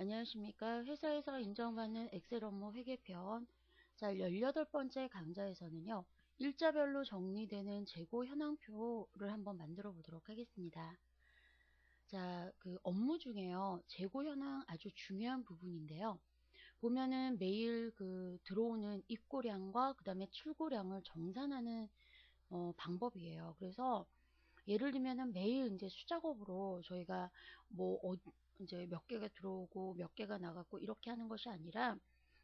안녕하십니까. 회사에서 인정받는 엑셀 업무 회계편. 자, 18번째 강좌에서는요. 일자별로 정리되는 재고 현황표를 한번 만들어 보도록 하겠습니다. 자, 그 업무 중에요. 재고 현황 아주 중요한 부분인데요. 보면은 매일 그 들어오는 입고량과 그 다음에 출고량을 정산하는 방법이에요. 그래서 예를 들면은 매일 이제 수작업으로 저희가 뭐 이제 몇 개가 들어오고 몇 개가 나갔고 이렇게 하는 것이 아니라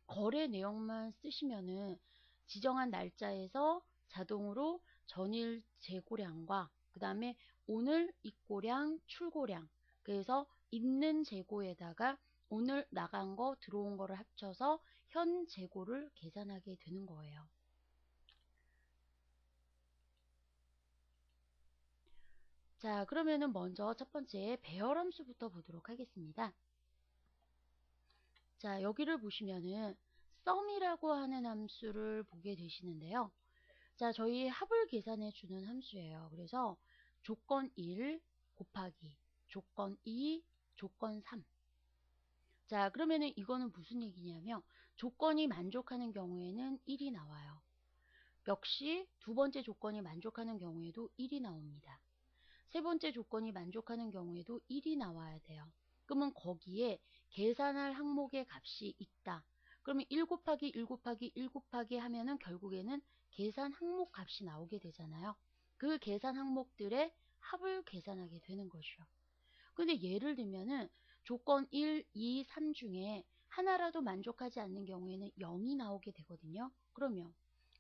거래 내용만 쓰시면은 지정한 날짜에서 자동으로 전일 재고량과 그 다음에 오늘 입고량, 출고량, 그래서 있는 재고에다가 오늘 나간 거 들어온 거를 합쳐서 현 재고를 계산하게 되는 거예요. 자, 그러면은 먼저 첫 번째 배열함수부터 보도록 하겠습니다. 자, 여기를 보시면은 sum이라고 하는 함수를 보게 되시는데요. 자, 저희 합을 계산해 주는 함수예요. 그래서 조건 1 곱하기 조건 2 조건 3. 자, 그러면은 이거는 무슨 얘기냐면 조건이 만족하는 경우에는 1이 나와요. 역시 두 번째 조건이 만족하는 경우에도 1이 나옵니다. 세 번째 조건이 만족하는 경우에도 1이 나와야 돼요. 그러면 거기에 계산할 항목의 값이 있다. 그러면 1 곱하기 1 곱하기 1 곱하기 하면은 결국에는 계산 항목 값이 나오게 되잖아요. 그 계산 항목들의 합을 계산하게 되는 것이요. 근데 예를 들면은 조건 1, 2, 3 중에 하나라도 만족하지 않는 경우에는 0이 나오게 되거든요. 그러면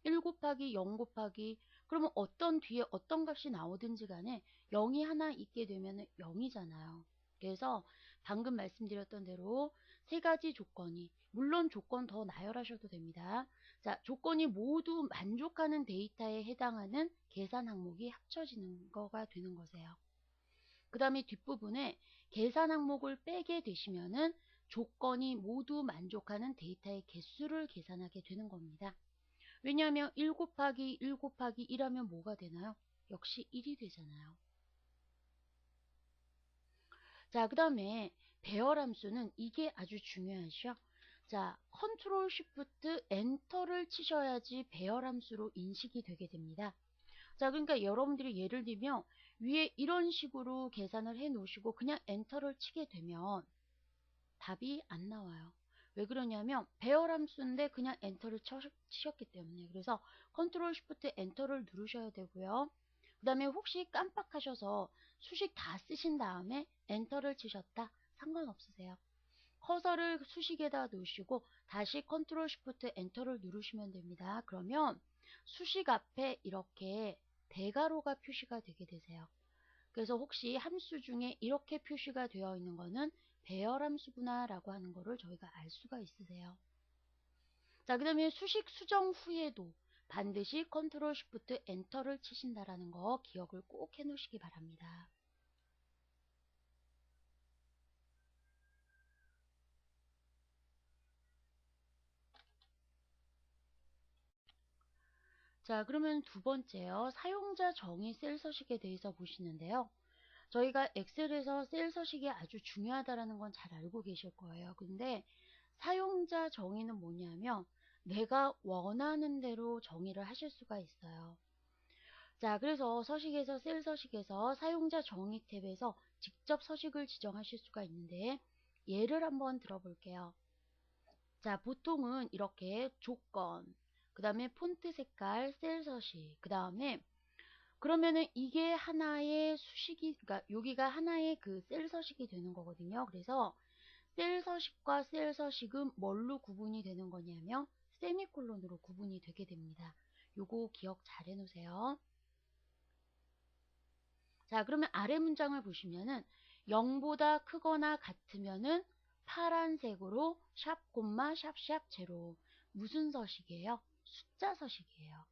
1 곱하기 0 곱하기 그러면 어떤 뒤에 어떤 값이 나오든지 간에 0이 하나 있게 되면 0이잖아요. 그래서 방금 말씀드렸던 대로 세 가지 조건이 물론 조건 더 나열하셔도 됩니다. 자, 조건이 모두 만족하는 데이터에 해당하는 계산 항목이 합쳐지는 거가 되는 거세요. 그 다음에 뒷부분에 계산 항목을 빼게 되시면은 조건이 모두 만족하는 데이터의 개수를 계산하게 되는 겁니다. 왜냐하면 1 곱하기 1 곱하기 1하면 뭐가 되나요? 역시 1이 되잖아요. 자, 그 다음에 배열함수는 이게 아주 중요하죠. 자, 컨트롤 쉬프트 엔터를 치셔야지 배열함수로 인식이 되게 됩니다. 자, 그러니까 여러분들이 예를 들면 위에 이런 식으로 계산을 해 놓으시고 그냥 엔터를 치게 되면 답이 안 나와요. 왜 그러냐면 배열함수인데 그냥 엔터를 치셨기 때문에. 그래서 컨트롤 쉬프트 엔터를 누르셔야 되고요. 그 다음에 혹시 깜빡하셔서 수식 다 쓰신 다음에 엔터를 치셨다. 상관없으세요. 커서를 수식에다 놓으시고 다시 컨트롤 쉬프트 엔터를 누르시면 됩니다. 그러면 수식 앞에 이렇게 대괄호가 표시가 되게 되세요. 그래서 혹시 함수 중에 이렇게 표시가 되어 있는 거는 배열함수구나 라고 하는 거를 저희가 알 수가 있으세요. 자, 그 다음에 수식 수정 후에도 반드시 컨트롤 쉬프트 엔터를 치신다라는 거 기억을 꼭 해 놓으시기 바랍니다. 자, 그러면 두 번째요. 사용자 정의 셀 서식에 대해서 보시는데요. 저희가 엑셀에서 셀 서식이 아주 중요하다는 건 잘 알고 계실 거예요. 근데 사용자 정의는 뭐냐면 내가 원하는 대로 정의를 하실 수가 있어요. 자, 그래서 서식에서 셀 서식에서 사용자 정의 탭에서 직접 서식을 지정하실 수가 있는데 예를 한번 들어볼게요. 자, 보통은 이렇게 조건, 그 다음에 폰트 색깔, 셀 서식, 그 다음에 그러면은 이게 하나의 수식이, 그러니까 여기가 하나의 그 셀 서식이 되는 거거든요. 그래서 셀 서식과 셀 서식은 뭘로 구분이 되는 거냐면 세미콜론으로 구분이 되게 됩니다. 요거 기억 잘 해놓으세요. 자, 그러면 아래 문장을 보시면은 0보다 크거나 같으면은 파란색으로 샵 콤마 샵샵 제로 무슨 서식이에요? 숫자 서식이에요.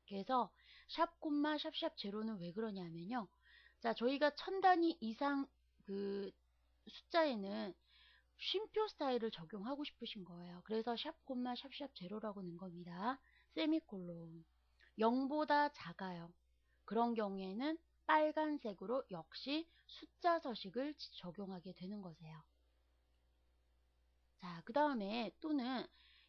그래서 샵 콤마 샵샵 제로는 왜 그러냐면요. 자, 저희가 1000단위 이상 그 숫자에는 쉼표 스타일을 적용하고 싶으신 거예요. 그래서 샵 콤마 샵샵 제로라고 는 겁니다. 세미콜론 0보다 작아요. 그런 경우에는 빨간색으로 역시 숫자 서식을 적용하게 되는 거세요. 그 다음에 또는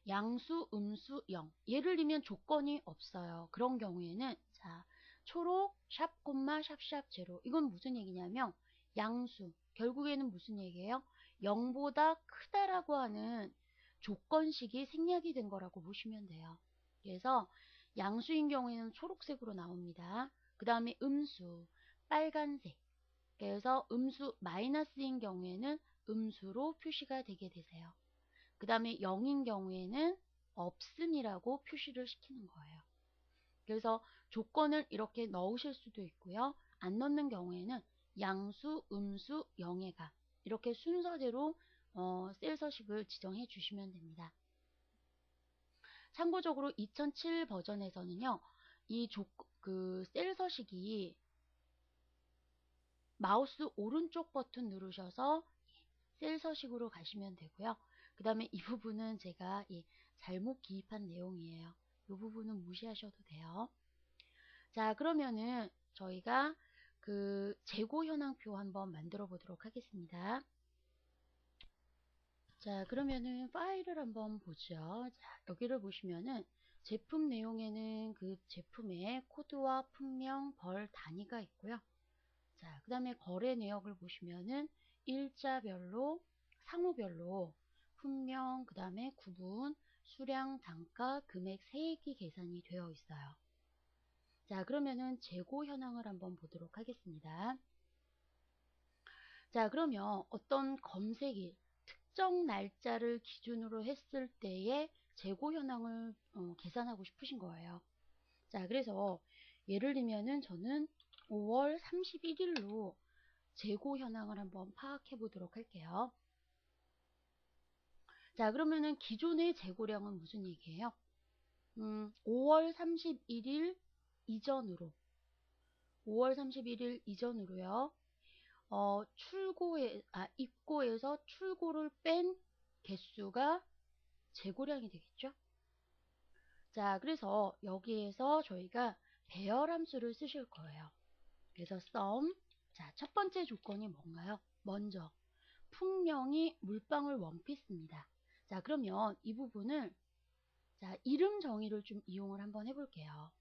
양수, 음수, 영. 예를 들면 조건이 없어요. 그런 경우에는 자, 초록, 샵, 콤마, 샵, 제로. 이건 무슨 얘기냐면 양수. 결국에는 무슨 얘기예요? 0보다 크다라고 하는 조건식이 생략이 된 거라고 보시면 돼요. 그래서 양수인 경우에는 초록색으로 나옵니다. 그 다음에 음수, 빨간색. 그래서 음수 마이너스인 경우에는 음수로 표시가 되게 되세요. 그 다음에 0인 경우에는 없음이라고 표시를 시키는 거예요. 그래서 조건을 이렇게 넣으실 수도 있고요. 안 넣는 경우에는 양수, 음수, 영예가 이렇게 순서대로 셀 서식을 지정해 주시면 됩니다. 참고적으로 2007 버전에서는요. 이 셀 서식이 마우스 오른쪽 버튼 누르셔서 셀 서식으로 가시면 되고요. 그 다음에 이 부분은 제가 잘못 기입한 내용이에요. 이 부분은 무시하셔도 돼요. 자, 그러면은 저희가 그 재고 현황표 한번 만들어 보도록 하겠습니다. 자, 그러면은 파일을 한번 보죠. 자, 여기를 보시면은 제품 내용에는 그 제품의 코드와 품명, 벌, 단위가 있고요. 자, 그 다음에 거래 내역을 보시면은 일자별로, 상호별로 품명, 그 다음에 구분, 수량, 단가, 금액, 세액이 계산이 되어 있어요. 자, 그러면은 재고 현황을 한번 보도록 하겠습니다. 자, 그러면 어떤 검색일, 특정 날짜를 기준으로 했을 때의 재고 현황을 계산하고 싶으신 거예요. 자, 그래서 예를 들면은 저는 5월 31일로 재고 현황을 한번 파악해 보도록 할게요. 자, 그러면은 기존의 재고량은 무슨 얘기예요? 5월 31일 이전으로 5월 31일 이전으로요. 입고에서 출고를 뺀 개수가 재고량이 되겠죠. 자, 그래서 여기에서 저희가 배열함수를 쓰실 거예요. 그래서 sum, 자, 첫 번째 조건이 뭔가요? 먼저 품명이 물방울 원피스입니다. 자, 그러면 이 부분을 자, 이름 정의를 좀 이용을 한번 해볼게요.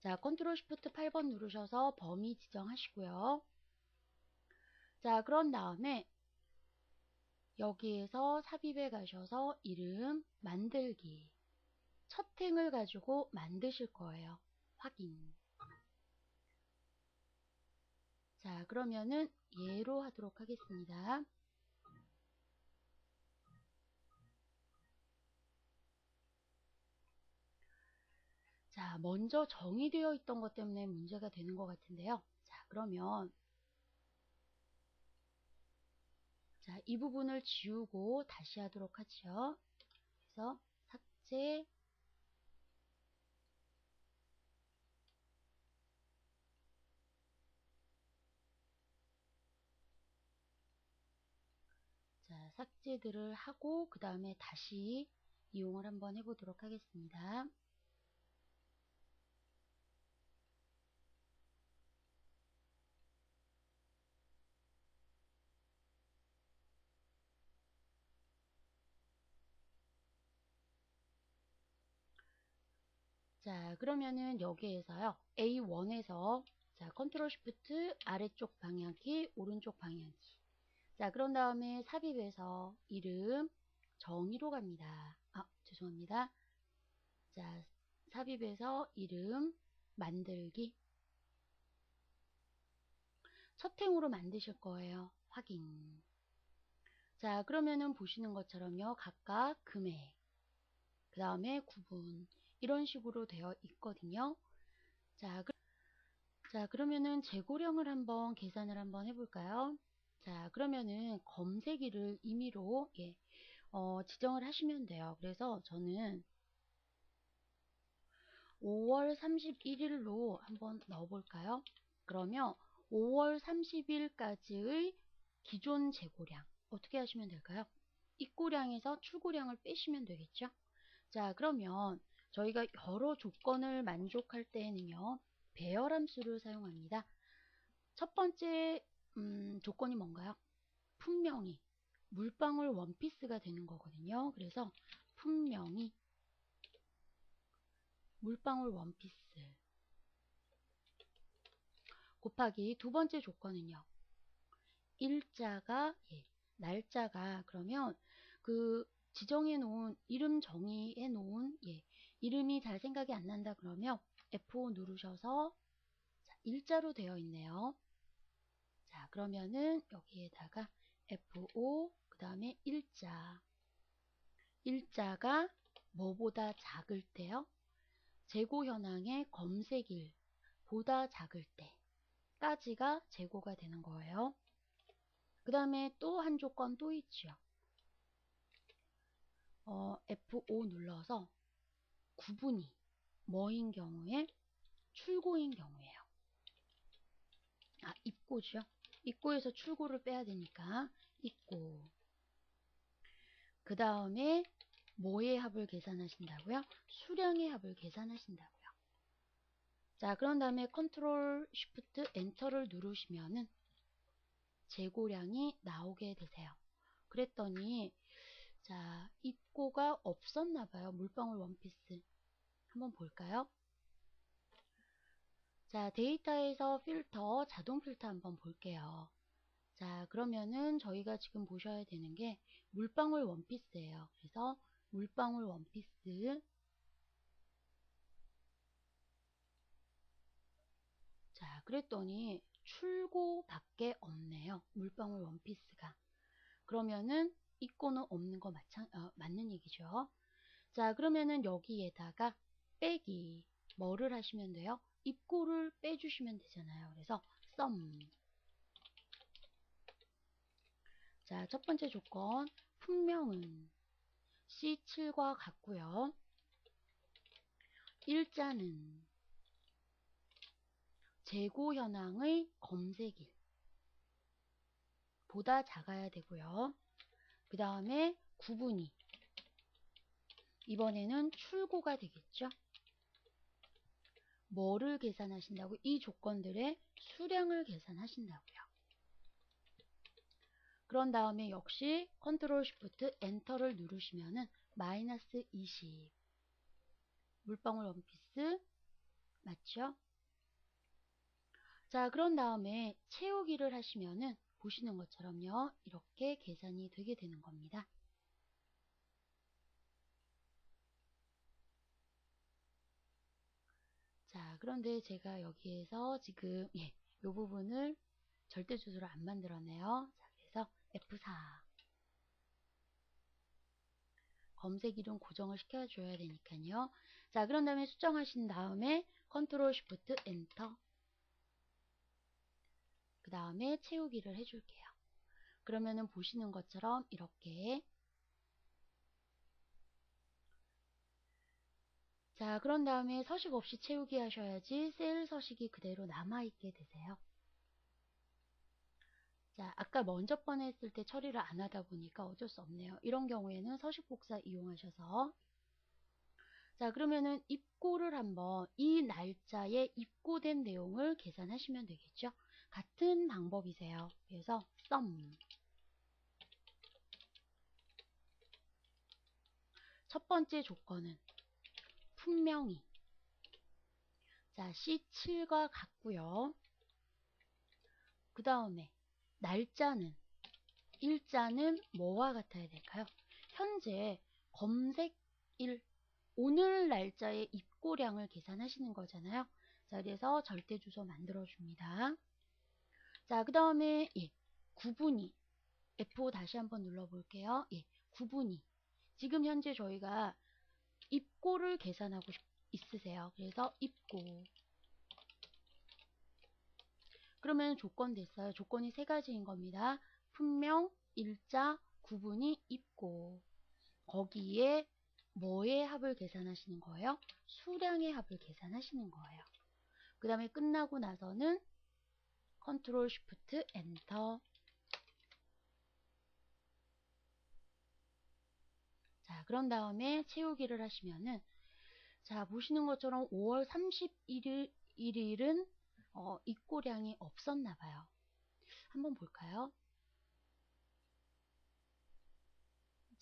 자, 컨트롤 시프트 8번 누르셔서 범위 지정하시고요. 자, 그런 다음에 여기에서 삽입에 가셔서 이름 만들기 첫 행을 가지고 만드실 거예요. 확인. 자, 그러면은 예로 하도록 하겠습니다. 자, 먼저 정의되어 있던 것 때문에 문제가 되는 것 같은데요. 자, 그러면 자, 이 부분을 지우고 다시 하도록 하죠. 그래서 삭제. 자, 삭제들을 하고 그 다음에 다시 이용을 한번 해보도록 하겠습니다. 자, 그러면은 여기에서요. A1에서 자, 컨트롤 시프트 아래쪽 방향키, 오른쪽 방향키. 자, 그런 다음에 삽입해서 이름 정의로 갑니다. 죄송합니다. 자, 삽입해서 이름 만들기. 첫 행으로 만드실 거예요. 확인. 자, 그러면은 보시는 것처럼요. 각각 금액, 그 다음에 구분 이런 식으로 되어 있거든요. 자, 그러면은 재고량을 한번 계산을 한번 해볼까요? 자, 그러면은 검색일을 임의로 지정을 하시면 돼요. 그래서 저는 5월 31일로 한번 넣어볼까요? 그러면 5월 30일까지의 기존 재고량 어떻게 하시면 될까요? 입고량에서 출고량을 빼시면 되겠죠? 자, 그러면 저희가 여러 조건을 만족할 때에는요. 배열함수를 사용합니다. 첫 번째 조건이 뭔가요? 품명이 물방울 원피스가 되는 거거든요. 그래서 분명히 물방울 원피스 곱하기 두 번째 조건은요. 일자가 날짜가 그러면 그 지정해 놓은 이름 정의해 놓은 이름이 잘 생각이 안 난다 그러면 F5 누르셔서 일자로 되어 있네요. 자, 그러면은 여기에다가 F5 그 다음에 일자가 뭐보다 작을 때요? 재고 현황의 검색일 보다 작을 때까지가 재고가 되는 거예요. 그 다음에 또 한 조건 또 있죠. F5 눌러서 구분이 뭐인 경우에 출고인 경우에요. 입고죠. 입고에서 출고를 빼야 되니까 입고. 그 다음에 뭐의 합을 계산하신다고요? 수량의 합을 계산하신다고요. 자, 그런 다음에 컨트롤 쉬프트 엔터를 누르시면은 재고량이 나오게 되세요. 그랬더니 자, 입고가 없었나 봐요. 물방울 원피스. 한번 볼까요? 자, 데이터에서 필터, 자동 필터 한번 볼게요. 자, 그러면은 저희가 지금 보셔야 되는 게 물방울 원피스예요. 그래서 물방울 원피스. 자, 그랬더니 출고밖에 없네요. 물방울 원피스가. 그러면은 입고는 없는 거 맞는 얘기죠. 자, 그러면은 여기에다가 빼기 뭐를 하시면 돼요? 입고를 빼주시면 되잖아요. 그래서 sum. 자, 첫 번째 조건 품명은 C7과 같고요. 일자는 재고 현황의 검색일 보다 작아야 되고요. 그 다음에 구분이 이번에는 출고가 되겠죠. 뭐를 계산하신다고? 이 조건들의 수량을 계산하신다고요. 그런 다음에 역시 컨트롤 쉬프트 엔터를 누르시면은 마이너스 20 물방울 원피스 맞죠? 자, 그런 다음에 채우기를 하시면은 보시는 것처럼요. 이렇게 계산이 되게 되는 겁니다. 자, 그런데 제가 여기에서 지금 이 부분을 절대 주소로 안 만들었네요. 자, 그래서 F4 검색 이름 고정을 시켜줘야 되니까요. 자, 그런 다음에 수정하신 다음에 컨트롤 쉬프트 엔터 그 다음에 채우기를 해줄게요. 그러면은 보시는 것처럼 이렇게 자, 그런 다음에 서식 없이 채우기 하셔야지 셀 서식이 그대로 남아있게 되세요. 자, 아까 먼저 번 했을 때 처리를 안 하다 보니까 어쩔 수 없네요. 이런 경우에는 서식 복사 이용하셔서 자, 그러면은 입고를 한번 이 날짜에 입고된 내용을 계산하시면 되겠죠. 같은 방법이세요. 그래서 sum 첫 번째 조건은 분명히 자, C7과 같고요. 그 다음에 날짜는 일자는 뭐와 같아야 될까요? 현재 검색일 오늘 날짜의 입고량을 계산하시는 거잖아요. 자, 그래서 절대 주소 만들어 줍니다. 자, 그 다음에 구분이 F5 다시 한번 눌러 볼게요. 구분이 지금 현재 저희가 입고를 계산하고 있으세요. 그래서 입고 그러면 조건 됐어요. 조건이 세 가지인 겁니다. 분명, 일자, 구분이 입고 거기에 뭐의 합을 계산하시는 거예요? 수량의 합을 계산하시는 거예요. 그 다음에 끝나고 나서는 컨트롤 쉬프트 엔터 자, 그런 다음에 채우기를 하시면은 자, 보시는 것처럼 5월 31일은 입고량이 없었나 봐요. 한번 볼까요?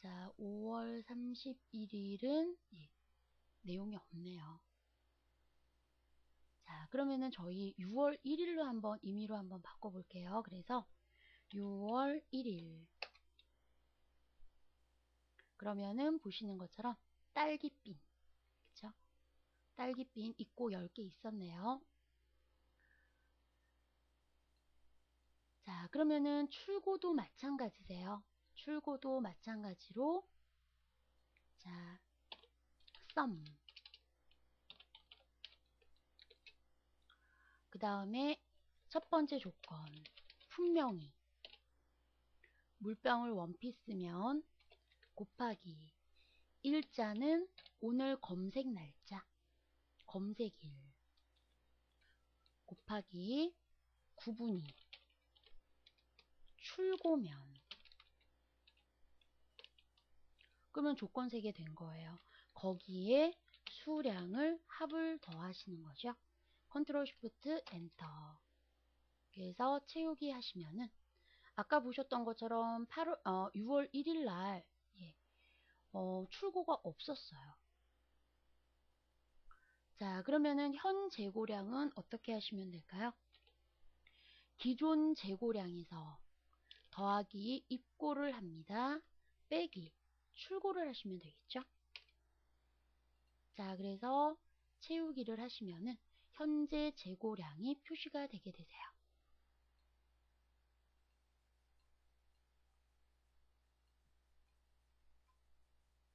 자, 5월 31일은 내용이 없네요. 자, 그러면은 저희 6월 1일로 한번 임의로 한번 바꿔볼게요. 그래서 6월 1일. 그러면은 보시는 것처럼 딸기빈, 그쵸? 딸기빈 있고 10개 있었네요. 자, 그러면은 출고도 마찬가지세요. 출고도 마찬가지로 자, 썸. 그 다음에 첫 번째 조건, 분명히 물병을 원피스면 곱하기 일자는 오늘 검색 날짜, 검색일 곱하기 구분이 출고면. 그러면 조건 3개 된 거예요. 거기에 수량을 합을 더하시는 거죠. 컨트롤 쉬프트 엔터. 그래서 채우기 하시면은 아까 보셨던 것처럼 6월 1일 날 출고가 없었어요. 자, 그러면은 현 재고량은 어떻게 하시면 될까요? 기존 재고량에서 더하기 입고를 합니다. 빼기 출고를 하시면 되겠죠. 자, 그래서 채우기를 하시면은 현재 재고량이 표시가 되게 되세요.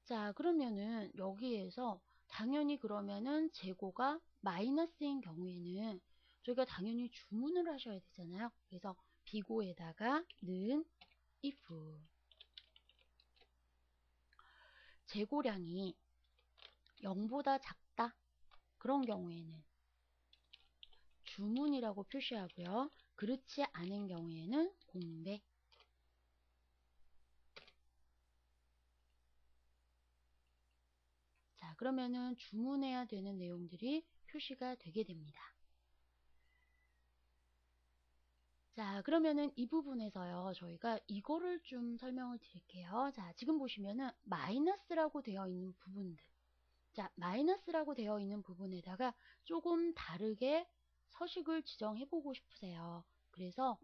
자, 그러면은 여기에서 당연히 그러면은 재고가 마이너스인 경우에는 저희가 당연히 주문을 하셔야 되잖아요. 그래서 비고에다가 는 if 재고량이 0보다 작다. 그런 경우에는 주문이라고 표시하고요. 그렇지 않은 경우에는 공백. 자, 그러면은 주문해야 되는 내용들이 표시가 되게 됩니다. 자, 그러면은 이 부분에서요, 저희가 이거를 좀 설명을 드릴게요. 자, 지금 보시면은 마이너스라고 되어 있는 부분들. 자, 마이너스라고 되어 있는 부분에다가 조금 다르게 서식을 지정해 보고 싶으세요. 그래서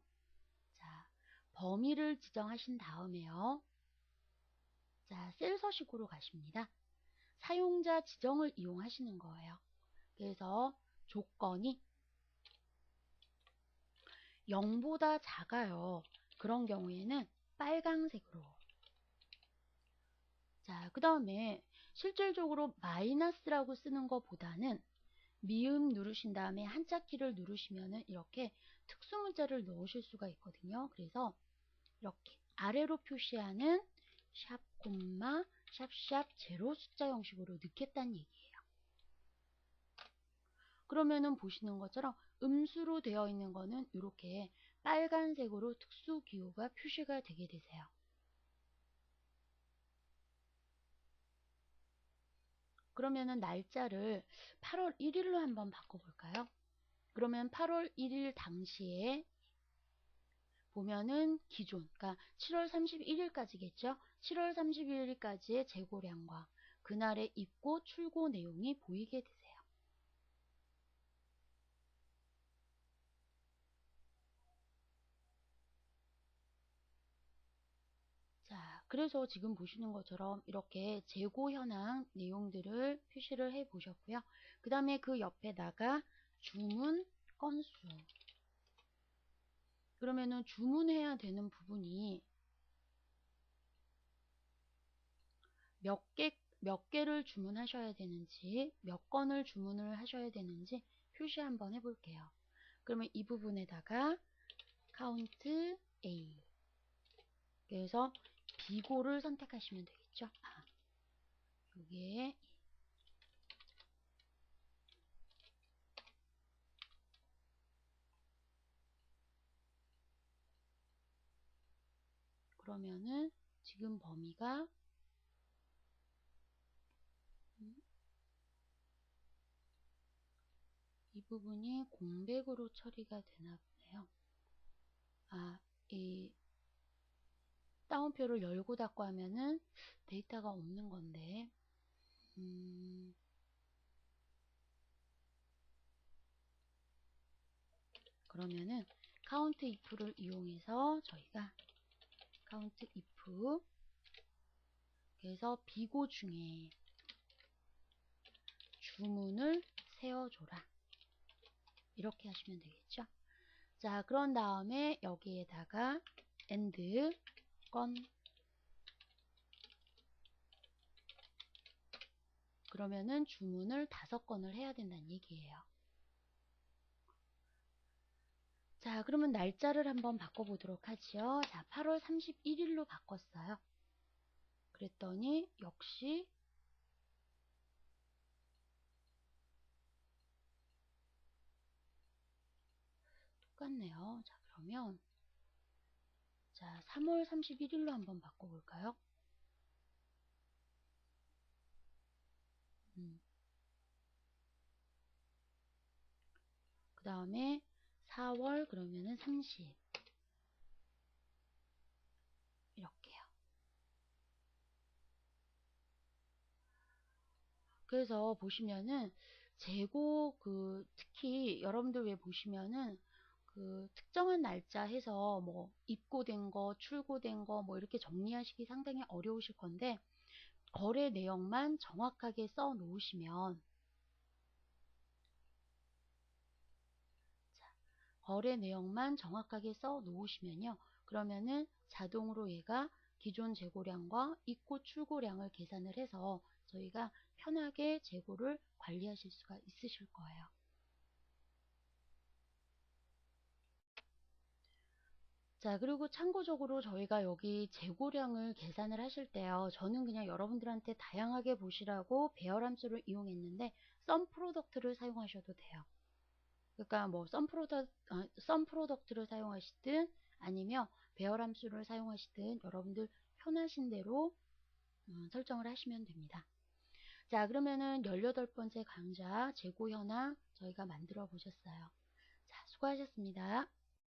자, 범위를 지정하신 다음에요. 자, 셀 서식으로 가십니다. 사용자 지정을 이용하시는 거예요. 그래서 조건이 0보다 작아요. 그런 경우에는 빨강색으로. 자, 그 다음에 실질적으로 마이너스라고 쓰는 것보다는 미음 누르신 다음에 한자키를 누르시면은 이렇게 특수 문자를 넣으실 수가 있거든요. 그래서 이렇게 아래로 표시하는 샵, 콤마, 샵샵, 제로 숫자 형식으로 넣겠다는 얘기예요. 그러면은 보시는 것처럼 음수로 되어 있는 거는 이렇게 빨간색으로 특수 기호가 표시가 되게 되세요. 그러면은 날짜를 8월 1일로 한번 바꿔볼까요? 그러면 8월 1일 당시에 보면은 기존, 그러니까 7월 31일까지겠죠? 7월 31일까지의 재고량과 그날의 입고 출고 내용이 보이게 되세요. 자, 그래서 지금 보시는 것처럼 이렇게 재고 현황 내용들을 표시를 해 보셨고요. 그 다음에 그 옆에다가 주문 건수. 그러면은 주문해야 되는 부분이 몇 개를 주문하셔야 되는지, 몇 건을 주문을 하셔야 되는지 표시 한번 해볼게요. 그러면 이 부분에다가 count A. 그래서 비고를 선택하시면 되겠죠. 여기에 그러면은 지금 범위가 이 부분이 공백으로 처리가 되나 보네요. 따옴표를 열고 닫고 하면은 데이터가 없는 건데, 그러면은 count if를 이용해서 저희가 count if 그래서 비고 중에 주문을 세워줘라. 이렇게 하시면 되겠죠. 자, 그런 다음에 여기에다가 and 건 그러면은 주문을 5건을 해야 된다는 얘기예요. 자, 그러면 날짜를 한번 바꿔보도록 하죠. 자, 8월 31일로 바꿨어요. 그랬더니 역시 똑같네요. 자, 그러면 자, 3월 31일로 한번 바꿔볼까요? 그 다음에 4월 그러면은 30 이렇게요. 그래서 보시면은 재고 특히 여러분들 왜 보시면은 특정한 날짜 해서 뭐 입고된 거, 출고된 거 뭐 이렇게 정리하시기 상당히 어려우실 건데 거래 내용만 정확하게 써 놓으시면 거래 내용만 정확하게 써 놓으시면요. 그러면은 자동으로 얘가 기존 재고량과 입고 출고량을 계산을 해서 저희가 편하게 재고를 관리하실 수가 있으실 거예요. 자, 그리고 참고적으로 저희가 여기 재고량을 계산을 하실 때요. 저는 그냥 여러분들한테 다양하게 보시라고 배열함수를 이용했는데 썸 프로덕트를 사용하셔도 돼요. 그러니까 뭐 썸 프로덕트를 사용하시든 아니면 배열함수를 사용하시든 여러분들 편하신 대로 설정을 하시면 됩니다. 자, 그러면은 18번째 강좌 재고 현황 저희가 만들어 보셨어요. 자, 수고하셨습니다.